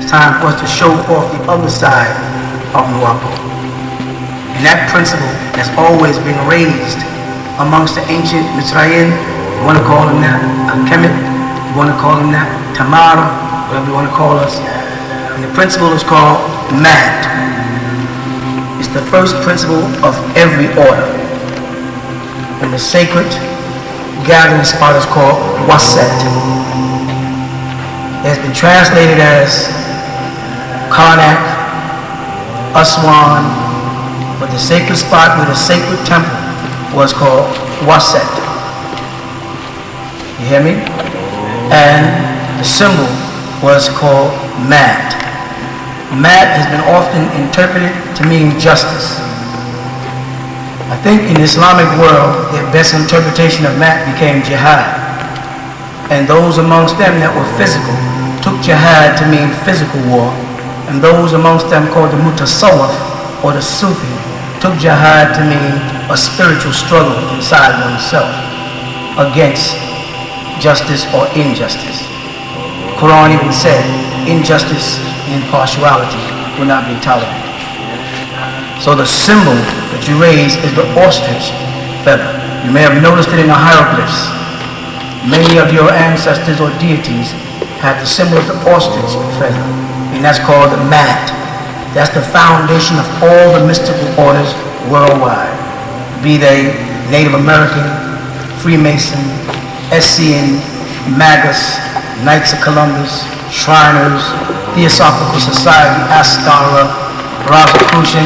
It's time for us to show off the other side of Nuwapu. And that principle has always been raised amongst the ancient Mitzrayim. You want to call them that, Al-Kemet, you want to call them that, Tamara, whatever you want to call us. And the principle is called Maat. It's the first principle of every order. And the sacred gathering spot is called Waset. It has been translated as Karnak, Aswan, but the sacred spot where the sacred temple was called Waset. You hear me? And the symbol was called Maat. Maat has been often interpreted to mean justice. I think in the Islamic world, the best interpretation of Maat became jihad. And those amongst them that were physical took jihad to mean physical war. And those amongst them called the mutasawwif or the Sufi took jihad to mean a spiritual struggle inside oneself against justice or injustice. Quran even said injustice and impartiality will not be tolerated. So the symbol that you raise is the ostrich feather. You may have noticed it in the hieroglyphs. Many of your ancestors or deities have the symbol of the ostrich feather, and that's called the Maat. That's the foundation of all the mystical orders worldwide, be they Native American, Freemason, Essene, Magus, Knights of Columbus, Shriners, Theosophical Society, Astara, Rosicrucian.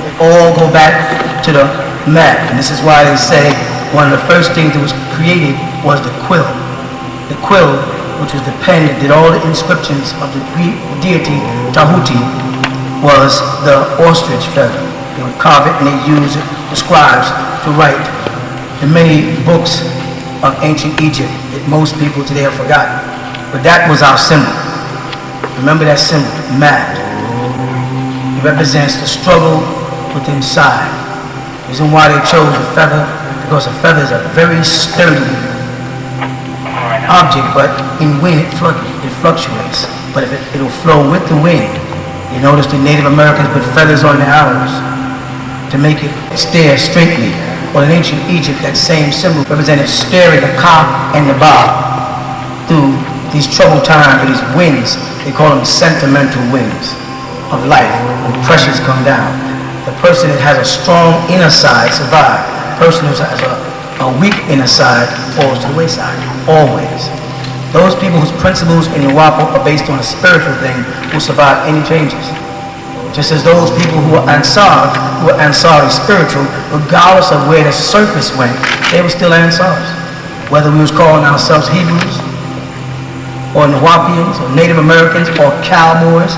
They all go back to the Maat, and this is why they say one of the first things that was created was the quill. The quill, which was the pen that did all the inscriptions of the Greek deity Tahuti, was the ostrich feather. They would carve it and they use it, the scribes, to write the many books of ancient Egypt that most people today have forgotten. But that was our symbol. Remember that symbol, Maat. It represents the struggle with inside. The reason why they chose the feather, because the feather is a very sturdy object, but in wind it fluctuates. But if it'll flow with the wind. You notice the Native Americans put feathers on their arrows to make it stare straightly. Well, in ancient Egypt, that same symbol represented steering the ka and the ba through these troubled times, or these winds. They call them sentimental winds of life, when pressures come down. The person that has a strong inner side survives. The person who has a weak inner side falls to the wayside, always. Those people whose principles in Nuwapu are based on a spiritual thing will survive any changes. Just as those people who are Ansari spiritual, regardless of where the surface went, they were still Ansars. Whether we was calling ourselves Hebrews, or Nuwapians, or Native Americans, or cowboys,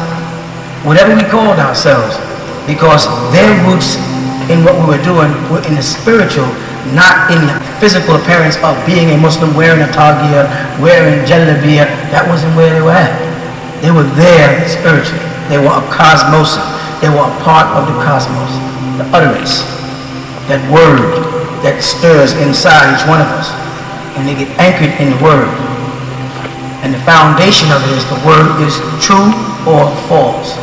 whatever we called ourselves, because their roots in what we were doing were in the spiritual, not in the physical appearance of being a Muslim, wearing a tagiyah, wearing jalabiyah. That wasn't where they were at. They were there spiritually. They were a cosmos. They were a part of the cosmos. The utterance, that word that stirs inside each one of us. And they get anchored in the word. And the foundation of it is the word is true or false.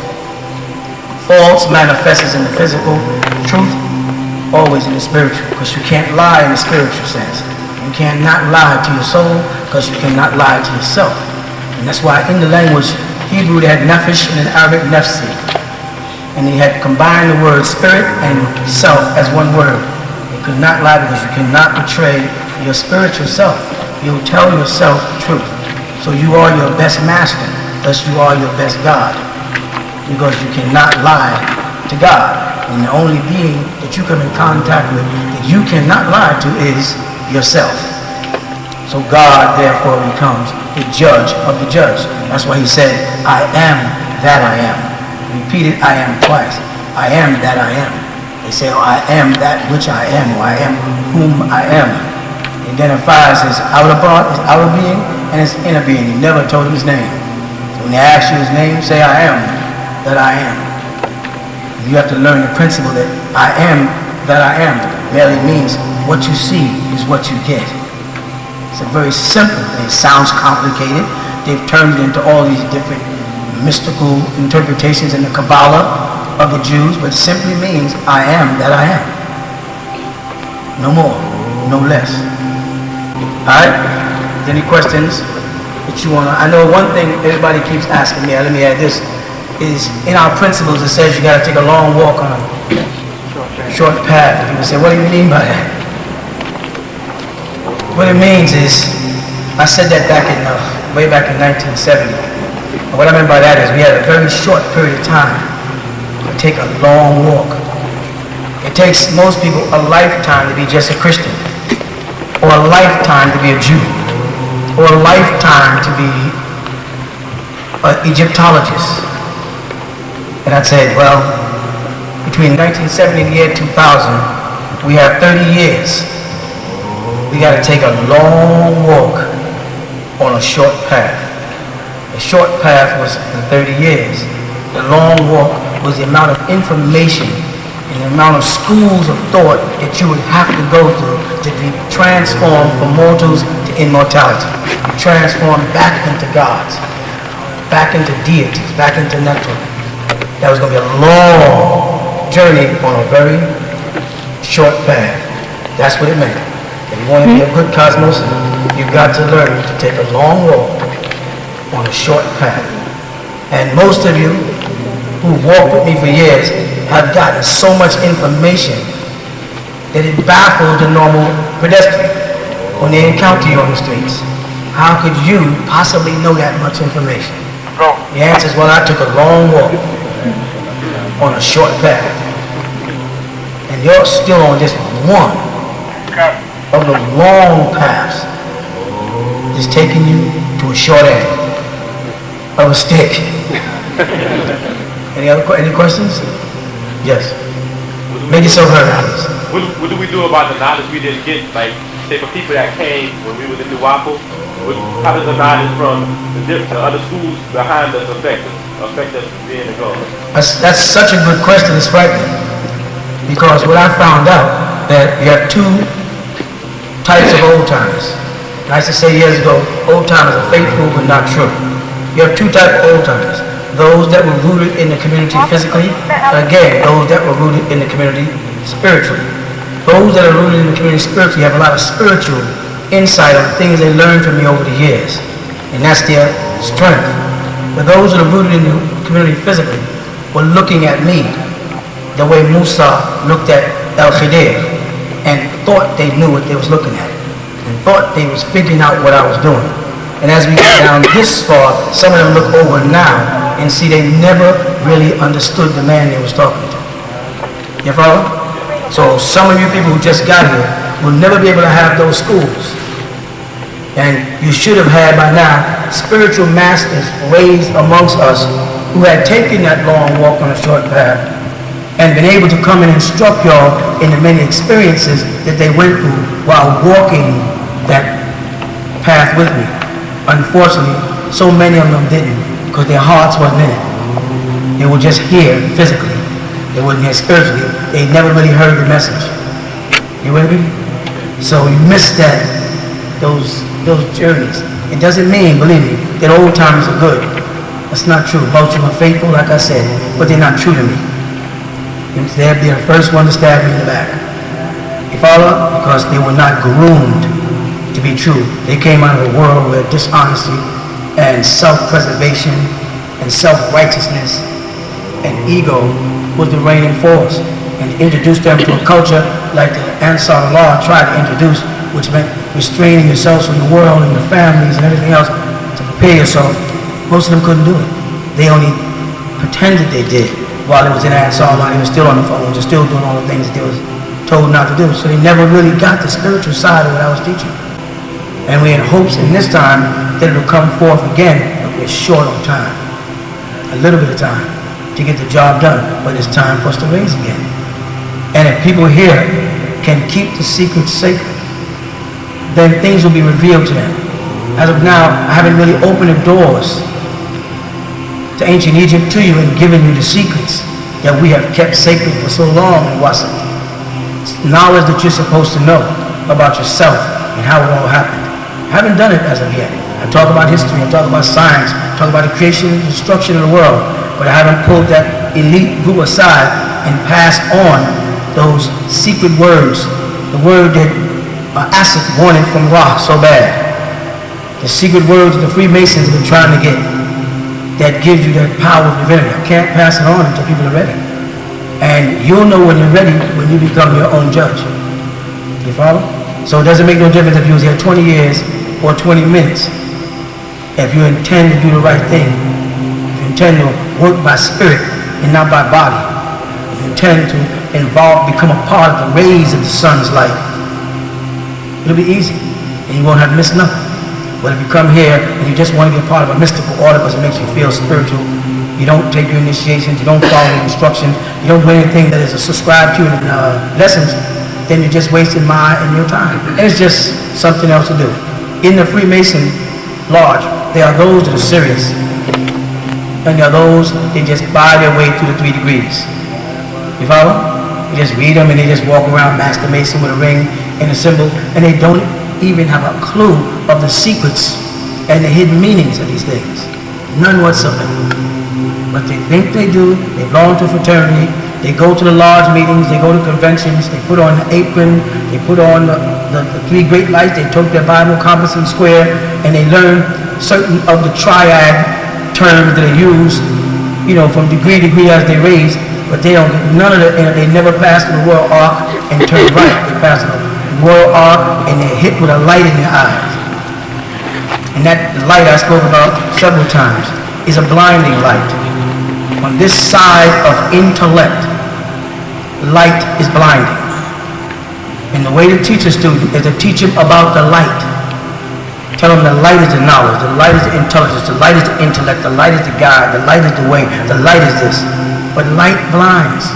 False manifests in the physical, truth always in the spiritual, because you can't lie in the spiritual sense. You cannot lie to your soul, because you cannot lie to yourself. And that's why in the language Hebrew they had nefesh and in Arabic nefsi. And they had combined the word spirit and self as one word. You could not lie because you cannot betray your spiritual self. You'll tell yourself the truth. So you are your best master, thus you are your best God. Because you cannot lie to God. And the only being that you come in contact with that you cannot lie to is yourself. So God therefore becomes the judge of the judge. That's why he said, I am that I am. Repeated I am twice. I am that I am. They say, oh, I am that which I am, or I am whom I am. He identifies his outer part, his outer being, and his inner being. He never told him his name. So when they ask you his name, say I am that I am. You have to learn the principle that I am that I am merely means what you see is what you get. It's a very simple thing. It sounds complicated. They've turned it into all these different mystical interpretations in the Kabbalah of the Jews, but it simply means I am that I am. No more, no less. Alright? Any questions that you want to... I know one thing everybody keeps asking me, let me add this, is in our principles it says you got to take a long walk on a short path. People say, what do you mean by that? What it means is, I said that way back in 1970. And what I meant by that is we had a very short period of time to take a long walk. It takes most people a lifetime to be just a Christian, or a lifetime to be a Jew, or a lifetime to be an Egyptologist. And I said, well, between 1970 and the year 2000, we have 30 years. We got to take a long walk on a short path. The short path was the 30 years. The long walk was the amount of information and the amount of schools of thought that you would have to go through to be transformed from mortals to immortality. Transformed back into gods, back into deities, back into nectar. That was going to be a long journey on a very short path. That's what it meant. If you want to be a good cosmos, you've got to learn to take a long walk on a short path. And most of you who walked with me for years have gotten so much information that it baffles the normal pedestrian when they encounter you on the streets. How could you possibly know that much information? The answer is, well, I took a long walk on a short path. And you're still on just one of the long paths. It's taking you to a short end of a stick. Any questions? Yes. Make yourself heard, please. What do we do about the knowledge we didn't get? Like, say for people that came when we was in the Waffle, how does the knowledge from the other schools behind us affect us being a God? That's such a good question. It's frightening. Because what I found out, that you have two types of old timers. I used to say years ago, old timers are faithful but not true. You have two types of old timers. Those that were rooted in the community physically, again, those that were rooted in the community spiritually. Those that are rooted in the community spiritually have a lot of spiritual insight on things they learned from me over the years. And that's their strength. But those that are rooted in the community physically were looking at me the way Musa looked at El Khidir and thought they knew what they was looking at and thought they was figuring out what I was doing. And as we get down this far, some of them look over now and see they never really understood the man they was talking to. You follow? So some of you people who just got here will never be able to have those schools. And you should have had by now spiritual masters raised amongst us who had taken that long walk on a short path and been able to come and instruct y'all in the many experiences that they went through while walking that path with me. Unfortunately, so many of them didn't because their hearts wasn't in it. They were just here physically. They wasn't here spiritually. They never really heard the message. You with me? So you missed those journeys. It doesn't mean, believe me, that old timers are good. That's not true. Most of them are faithful, like I said, but they're not true to me. They'll be the first one to stab me in the back. You follow? Because they were not groomed to be true. They came out of a world where dishonesty and self-preservation and self-righteousness and ego was the reigning force, and introduced them to a culture like the Ansar Allah tried to introduce, which meant restraining yourselves from the world and your families and everything else to prepare yourself. Most of them couldn't do it. They only pretended they did while they was in Ansar Allah. They were still on the phones, they were still doing all the things that they was told not to do. So they never really got the spiritual side of what I was teaching. And we had hopes in this time that it would come forth again, but we're short on time. A little bit of time to get the job done, but it's time for us to raise again. And if people here can keep the secrets sacred, then things will be revealed to them. As of now, I haven't really opened the doors to ancient Egypt to you and given you the secrets that we have kept sacred for so long in Wasa. It's knowledge that you're supposed to know about yourself and how it all happened. I haven't done it as of yet. I I talk about history, I talk about science, I talk about the creation and destruction of the world, but I haven't pulled that elite group aside and passed on those secret words, the word that Asif wanted from Ra so bad, the secret words that the Freemasons have been trying to get, that gives you that power of divinity. I can't pass it on until people are ready. And you'll know when you're ready when you become your own judge. You follow? So it doesn't make no difference if you was here 20 years or 20 minutes. If you intend to do the right thing, if you intend to work by spirit and not by body, if you intend to become a part of the rays of the sun's light, it'll be easy and you won't have to miss nothing. But if you come here and you just want to be a part of a mystical order because it makes you feel spiritual, you don't take your initiations, you don't follow the instructions, you don't do anything that is subscribed to in lessons, then you're just wasting my and your time. And it's just something else to do. In the Freemason Lodge, there are those that are serious, and there are those that just buy their way through the 3 degrees. You follow? You just read them and they just walk around Master Mason with a ring and a symbol, and they don't even have a clue of the secrets and the hidden meanings of these things. None whatsoever. But they think they do. They belong to a fraternity. They go to the lodge meetings. They go to conventions. They put on the apron. They put on the 3 great lights. They took their Bible, compass, and square, and they learn certain of the triad terms that are used, from degree to degree as they raise. But they don't get none of it. They never pass the royal arc and turn right. They pass the royal arc and they're hit with a light in their eyes. And that light I spoke about several times is a blinding light. On this side of intellect, light is blinding. And the way to teach a student is to teach him about the light. Tell him the light is the knowledge, the light is the intelligence, the light is the intellect, the light is the guide, the light is the way, the light is this. But light blinds.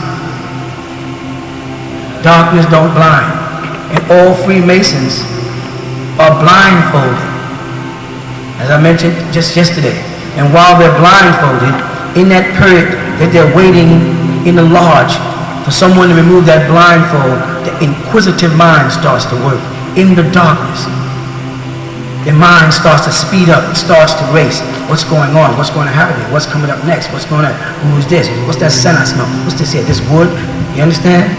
Darkness don't blind. And all Freemasons are blindfolded, as I mentioned just yesterday. And while they're blindfolded, in that period that they're waiting in the lodge for someone to remove that blindfold, the inquisitive mind starts to work in the darkness. Their mind starts to speed up, it starts to race. What's going on? What's going to happen here? What's coming up next? What's going on? Who is this? What's that scent I smell? What's this here? This wood? You understand?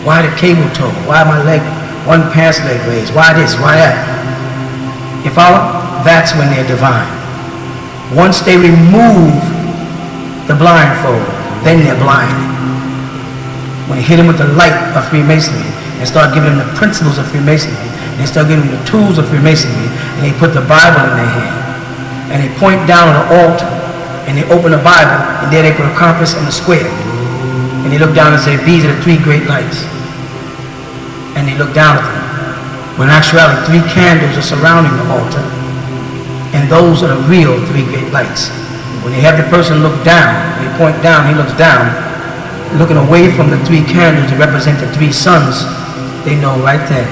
Why the cable tow? Why my leg, one pants leg raised? Why this? Why that? You follow? That's when they're divine. Once they remove the blindfold, then they're blind. When you hit them with the light of Freemasonry and start giving them the principles of Freemasonry, and they start giving them the tools of Freemasonry, and they put the Bible in their hand, and they point down on the altar, and they open the Bible, and there they put a compass and a square, and they look down and say, these are the 3 great lights, and they look down at them. When in actuality, 3 candles are surrounding the altar, and those are the real 3 great lights. When they have the person look down, they point down, he looks down, looking away from the 3 candles that represent the 3 suns, they know right then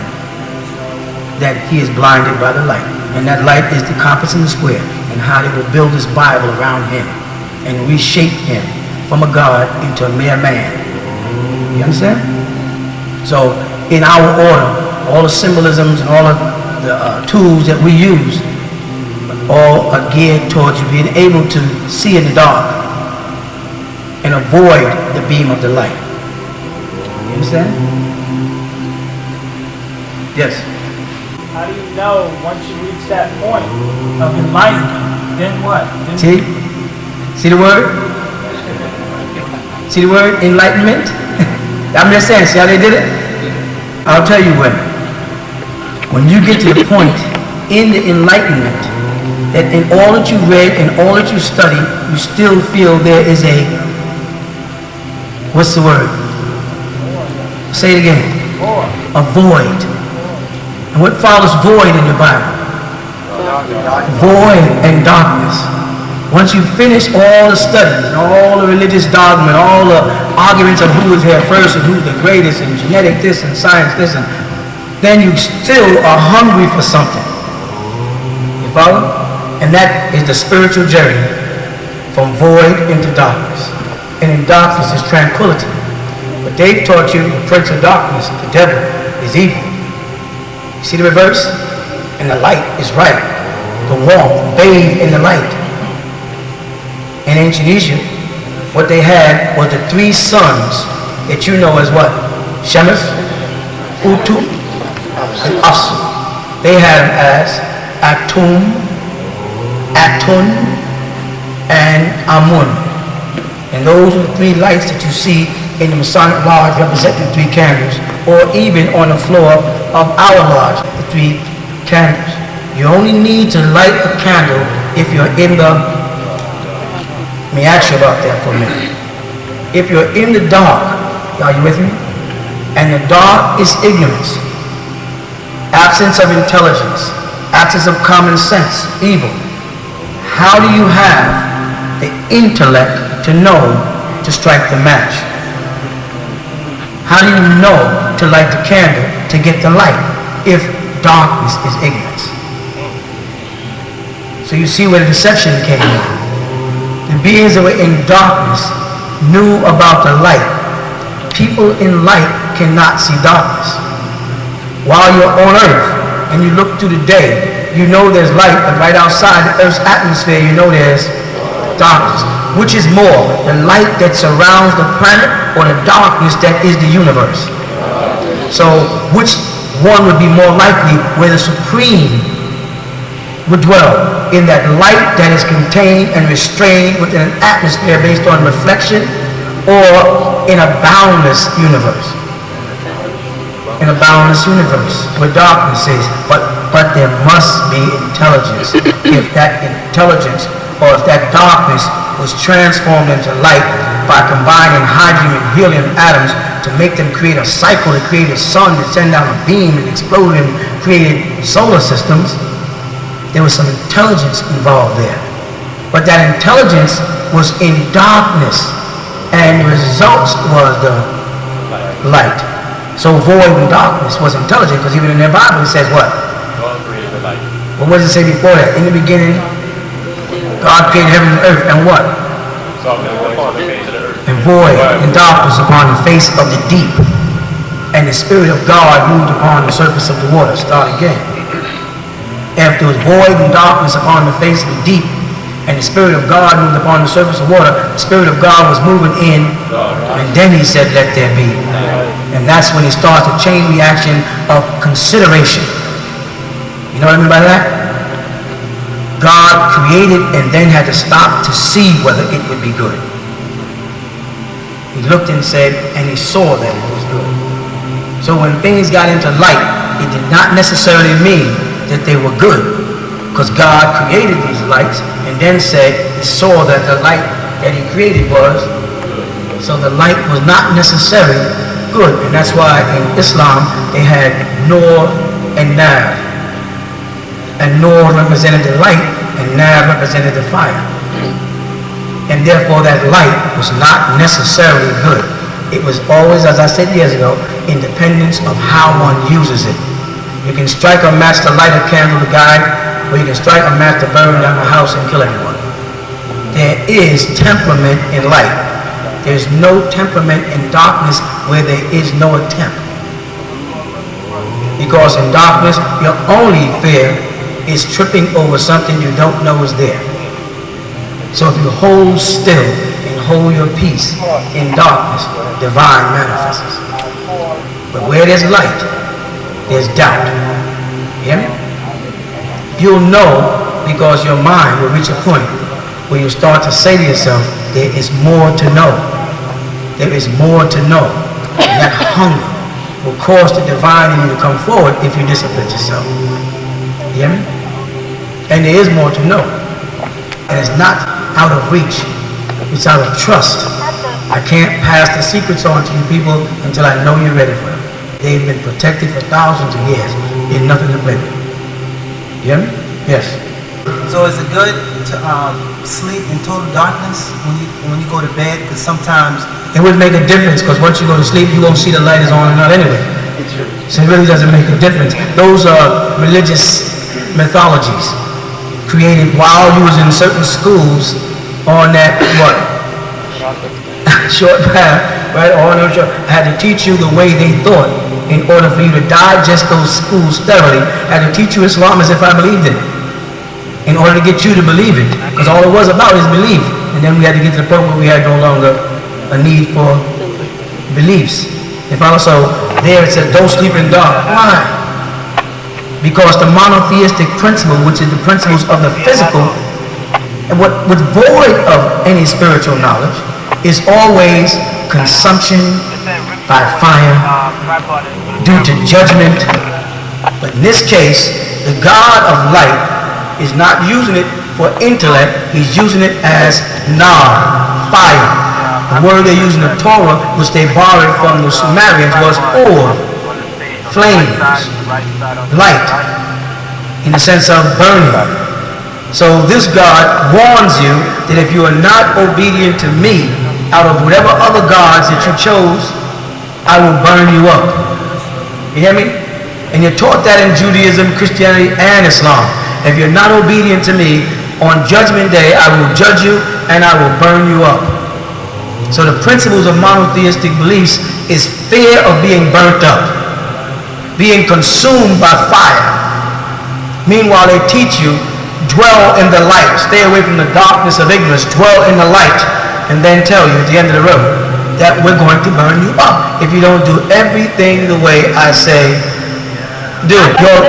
that he is blinded by the light. And that light is the compass and the square, and how they will build this Bible around him and reshape him from a God into a mere man. You understand? So in our order, all the symbolisms and all of the tools that we use all are geared towards you being able to see in the dark and avoid the beam of the light. You understand? Yes. How do you know once you reach that point of enlightenment, then what? See? See the word? See the word enlightenment? I'm just saying, see how they did it? I'll tell you when. When you get to the point in the enlightenment that in all that you read and all that you study, you still feel there is a, what's the word? Say it again. A void. And what follows void in your Bible? Void and darkness. Once you finish all the studies, and all the religious dogma, and all the arguments of who was here first and who's the greatest, and genetic this and science this, and then you still are hungry for something. You follow? And that is the spiritual journey from void into darkness. And in darkness is tranquility. But they've taught you the prince of darkness, the devil, is evil. You see the reverse? And the light is right. the warmth, bathe in the light. In ancient Egypt, what they had was the three sons that you know as what? Shemeth, Utu, and Asu. They had them as Atum, Atun, and Amun. And those are the three lights that you see in the Masonic Lodge representing three candles, or even on the floor of our lodge, the three candles. You only need to light a candle if you're in the, let me ask you about that for a minute. If you're in the dark, are you with me? And the dark is ignorance, absence of intelligence, absence of common sense, evil. How do you have the intellect to know to strike the match? How do you know to light the candle to get the light if darkness is ignorance? So you see where the deception came in. The beings that were in darkness knew about the light. People in light cannot see darkness. While you're on earth and you look through the day, you know there's light, but right outside the earth's atmosphere, you know there's darkness. Which is more, the light that surrounds the planet or the darkness that is the universe? So which one would be more likely where the Supreme would dwell? In that light that is contained and restrained within an atmosphere based on reflection, or in a boundless universe? In a boundless universe where darkness is, but there must be intelligence. If that intelligence or if that darkness was transformed into light by combining hydrogen and helium atoms to make them create a cycle to create a sun that send out a beam and explode and created solar systems, there was some intelligence involved there. But that intelligence was in darkness, and the results was the light. So void and darkness was intelligent, because even in their Bible it says what? God created the light. What does it say before that? In the beginning, God created heaven and earth, and what? And void and darkness upon the face of the deep. And the Spirit of God moved upon the surface of the water. Start again. After it was void and darkness upon the face of the deep, and the Spirit of God moved upon the surface of water, the Spirit of God was moving in, and then he said, let there be. And that's when he starts the chain reaction of consideration. You know what I mean by that? God created and then had to stop to see whether it would be good. He looked and said, and he saw that it was good. So when things got into light, it did not necessarily mean that they were good, because God created these lights and then said he saw that the light that he created was, so the light was not necessarily good. And that's why in Islam they had Nur and Nar, and Nur represented the light and Nar represented the fire, and therefore that light was not necessarily good. It was always, as I said years ago, independence of how one uses it. You can strike a match to light a candle to guide, or you can strike a match to burn down a house and kill everyone. There is temperament in light. There's no temperament in darkness where there is no attempt. Because in darkness, your only fear is tripping over something you don't know is there. So if you hold still and hold your peace in darkness, divine manifests. But where there's light, there's doubt. You hear me? You'll know, because your mind will reach a point where you start to say to yourself, there is more to know. There is more to know. And that hunger will cause the divine in you to come forward if you discipline yourself. You hear me? And there is more to know. And it's not out of reach. It's out of trust. I can't pass the secrets on to you people until I know you're ready for them. They've been protected for thousands of years. There's nothing to play with. You hear me? Yes. So is it good to sleep in total darkness when you go to bed? Because sometimes it would make a difference, because once you go to sleep, you won't see the light is on and out anyway. So it really doesn't make a difference. Those are religious mythologies created while you was in certain schools on that what? Short path, right? On them short, had to teach you the way they thought in order for you to digest those schools thoroughly. Had to teach you Islam as if I believed in it. in order to get you to believe it, because all it was about is belief. And then we had to get to the point where we had no longer a need for beliefs. If also there it says, don't sleep in dark. Why? Because the monotheistic principle, which is the principles of the physical, and what's void of any spiritual knowledge, is always consumption by fire due to judgment. But in this case, the God of light is not using it for intellect, he's using it as nar, fire. The word they use in the Torah, which they borrowed from the Sumerians, was or, flames, light, in the sense of burning. So this God warns you that if you are not obedient to me, out of whatever other gods that you chose, I will burn you up. You hear me? And you're taught that in Judaism, Christianity, and Islam. If you're not obedient to me, on Judgment Day, I will judge you and I will burn you up. So the principles of monotheistic beliefs is fear of being burnt up, being consumed by fire. Meanwhile, they teach you, dwell in the light, stay away from the darkness of ignorance, dwell in the light, and then tell you at the end of the road that we're going to burn you up if you don't do everything the way I say do.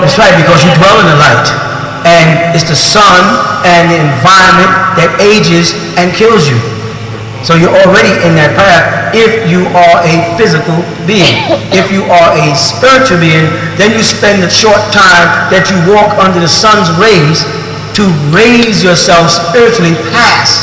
That's right, because you dwell in the light. And it's the sun and the environment that ages and kills you. So you're already in that path if you are a physical being. If you are a spiritual being, then you spend the short time that you walk under the sun's rays to raise yourself spiritually past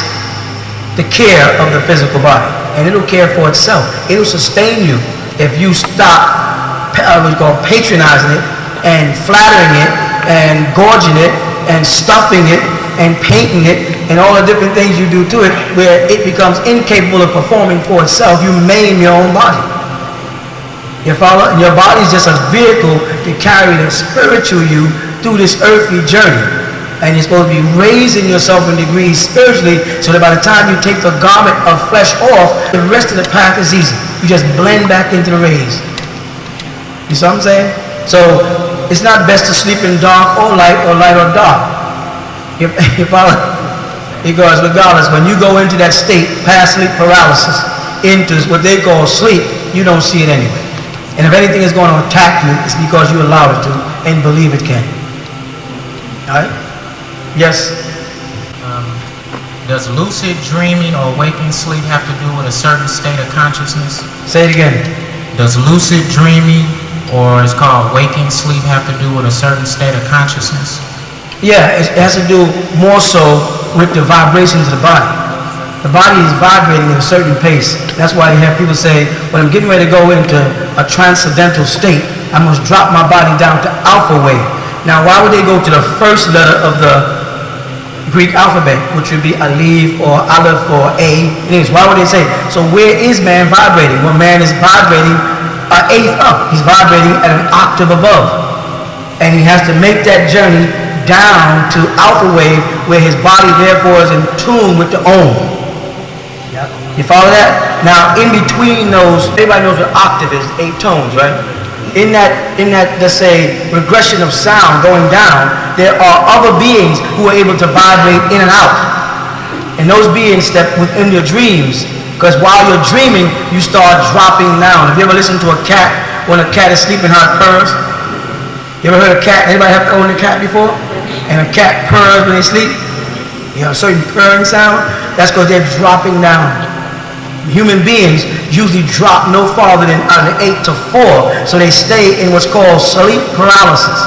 the care of the physical body. And it'll care for itself. It'll sustain you if you stop what we call patronizing it and flattering it and gorging it and stuffing it and painting it and all the different things you do to it, where it becomes incapable of performing for itself. You maim your own body. You follow? Your body is just a vehicle to carry the spiritual you through this earthly journey. And you're supposed to be raising yourself in degrees spiritually, so that by the time you take the garment of flesh off, the rest of the path is easy. You just blend back into the rays. You see what I'm saying? So it's not best to sleep in dark or light or dark. You follow? Because regardless, when you go into that state, past sleep paralysis, into what they call sleep, you don't see it anyway. And if anything is going to attack you, it's because you allowed it to and believe it can. Alright? Yes? Does lucid dreaming or waking sleep have to do with a certain state of consciousness? Say it again. Does lucid dreaming, or it's called waking sleep, have to do with a certain state of consciousness? Yeah, it has to do more so with the vibrations of the body. The body is vibrating at a certain pace. That's why you have people say, when I'm getting ready to go into a transcendental state, I must drop my body down to alpha wave. Now, why would they go to the first letter of the Greek alphabet, which would be Aleph or Aleph or A? Why would they say? So where is man vibrating? Well, man is vibrating an eighth up. He's vibrating at an octave above. And he has to make that journey down to alpha wave, where his body therefore is in tune with the Om. You follow that? Now, in between those, everybody knows what octave is, 8 tones, right? In that, let's say, regression of sound going down, there are other beings who are able to vibrate in and out. And those beings step within your dreams, because while you're dreaming, you start dropping down. Have you ever listened to a cat when a cat is sleeping, how it purrs? You ever heard a cat? Anybody have owned a cat before? And a cat purrs when they sleep? You know, a certain purring sound? That's because they're dropping down. Human beings usually drop no farther than 8 to 4, so they stay in what's called sleep paralysis.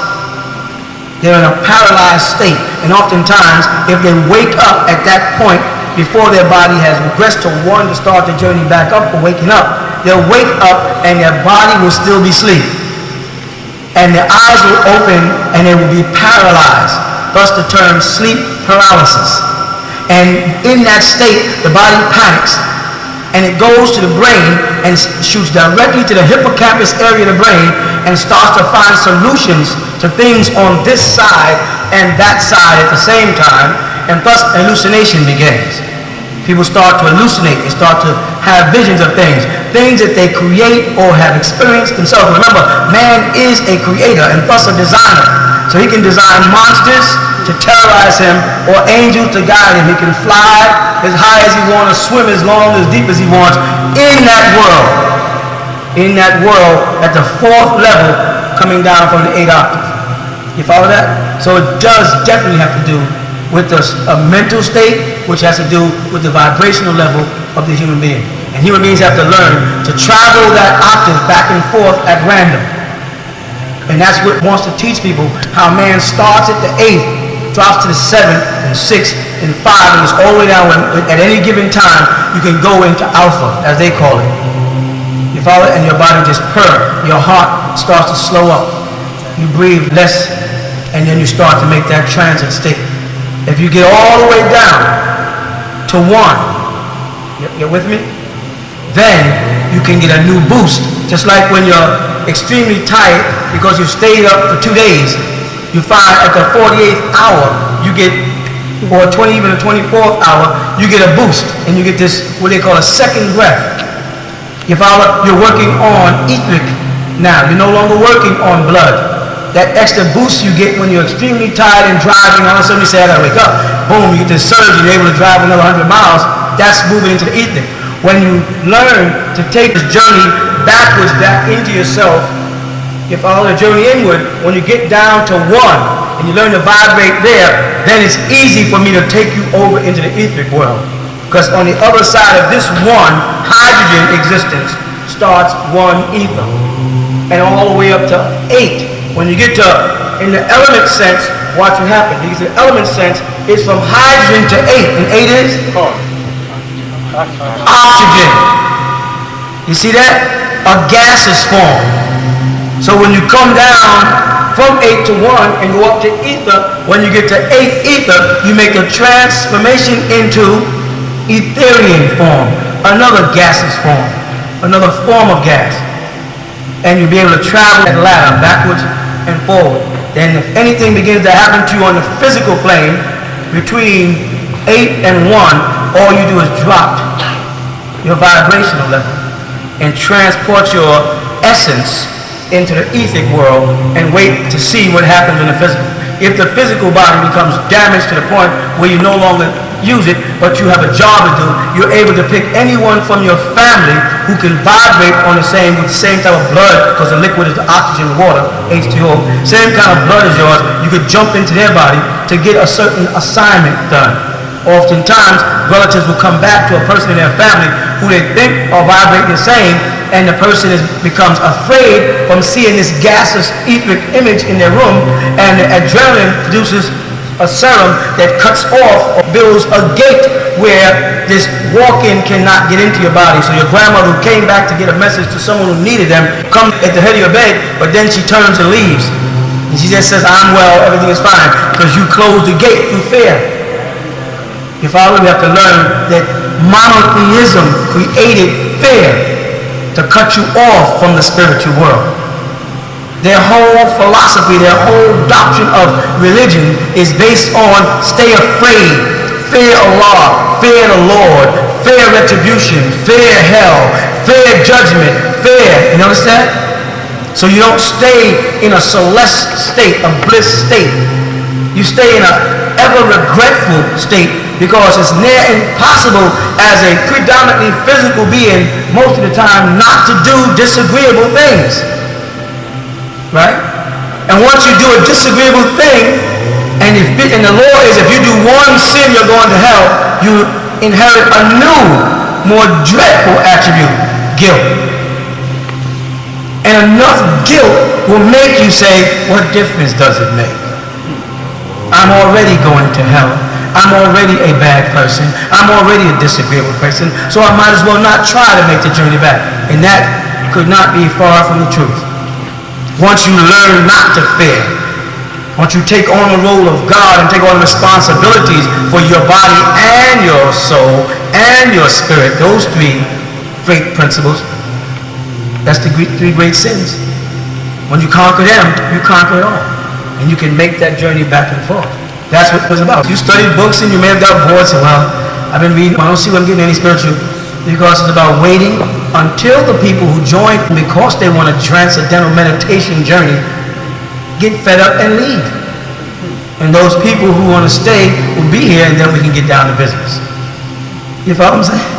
They're in a paralyzed state, and oftentimes, if they wake up at that point before their body has regressed to 1 to start the journey back up for waking up, they'll wake up and their body will still be asleep. And their eyes will open and they will be paralyzed, thus the term sleep paralysis. And in that state, the body panics, and it goes to the brain and shoots directly to the hippocampus area of the brain and starts to find solutions to things on this side and that side at the same time, and thus hallucination begins. People start to hallucinate. They start to have visions of things that they create or have experienced themselves. Remember, man is a creator and thus a designer. So he can design monsters, to terrorize him or angels to guide him. He can fly as high as he wants, or swim as long, as deep as he wants in that world. In that world at the 4th level coming down from the 8th octave. You follow that? So it does definitely have to do with a mental state, which has to do with the vibrational level of the human being. And human beings have to learn to travel that octave back and forth at random. And that's what wants to teach people how man starts at the 8th, drops to the 7th, and 6th, and 5, and it's all the way down. At any given time, you can go into alpha, as they call it. You follow it? And your body just purr. Your heart starts to slow up. You breathe less, and then you start to make that transit state. If you get all the way down to 1, you're with me? Then you can get a new boost. Just like when you're extremely tired because you stayed up for 2 days, you find at the 48th hour, you get, or even the 24th hour, you get a boost, and you get this, what they call a second breath. You follow? You're working on etheric now. You're no longer working on blood. That extra boost you get when you're extremely tired and driving, all of a sudden you say, I gotta wake up. Boom, you get this surge, you're able to drive another 100 miles. That's moving into the etheric. When you learn to take this journey backwards back into yourself, you follow the journey inward, when you get down to 1 and you learn to vibrate there, then it's easy for me to take you over into the etheric world. Because on the other side of this 1 hydrogen existence starts 1 ether. And all the way up to 8. When you get to, in the element sense, watch what happens. Because the element sense is from hydrogen to 8. And 8 is? Oxygen. You see that? A gaseous form. So when you come down from 8 to 1 and go up to ether, when you get to 8 ether, you make a transformation into etherian form. Another gaseous form. Another form of gas. And you'll be able to travel that ladder backwards and forward. Then if anything begins to happen to you on the physical plane between 8 and 1, all you do is drop your vibrational level and transport your essence into the etheric world and wait to see what happens in the physical. If the physical body becomes damaged to the point where you no longer use it, but you have a job to do, you're able to pick anyone from your family who can vibrate on with the same type of blood, because the liquid is the oxygen, water, H2O, same kind of blood as yours. You could jump into their body to get a certain assignment done. Oftentimes, relatives will come back to a person in their family who they think are vibrating the same, and the person becomes afraid from seeing this gaseous etheric image in their room, and the adrenaline produces a serum that cuts off or builds a gate where this walk-in cannot get into your body. So your grandmother who came back to get a message to someone who needed them comes at the head of your bed, but then she turns and leaves. And she just says, I'm well, everything is fine, because you closed the gate through fear. You follow? We have to learn that monotheism created fear to cut you off from the spiritual world. Their whole philosophy, their whole doctrine of religion is based on stay afraid, fear Allah, fear the Lord, fear retribution, fear hell, fear judgment, fear. You notice that? So you don't stay in a celeste state, a bliss state. You stay in an ever regretful state, because it's near impossible as a predominantly physical being most of the time not to do disagreeable things. Right? And once you do a disagreeable thing, and the law is if you do one sin, you're going to hell, you inherit a new, more dreadful attribute, guilt. And enough guilt will make you say, what difference does it make? I'm already going to hell. I'm already a bad person. I'm already a disagreeable person, so I might as well not try to make the journey back. And that could not be far from the truth. Once you learn not to fear, once you take on the role of God and take on responsibilities for your body and your soul and your spirit, those 3 great principles, that's the 3 great sins. When you conquer them, you conquer it all. And you can make that journey back and forth. That's what it was about. You studied books and you may have got bored, so well, I've been reading, I don't see what I'm getting any spiritual, because it's about waiting until the people who join because they want a transcendental meditation journey get fed up and leave. And those people who want to stay will be here, and then we can get down to business. You follow what I'm saying?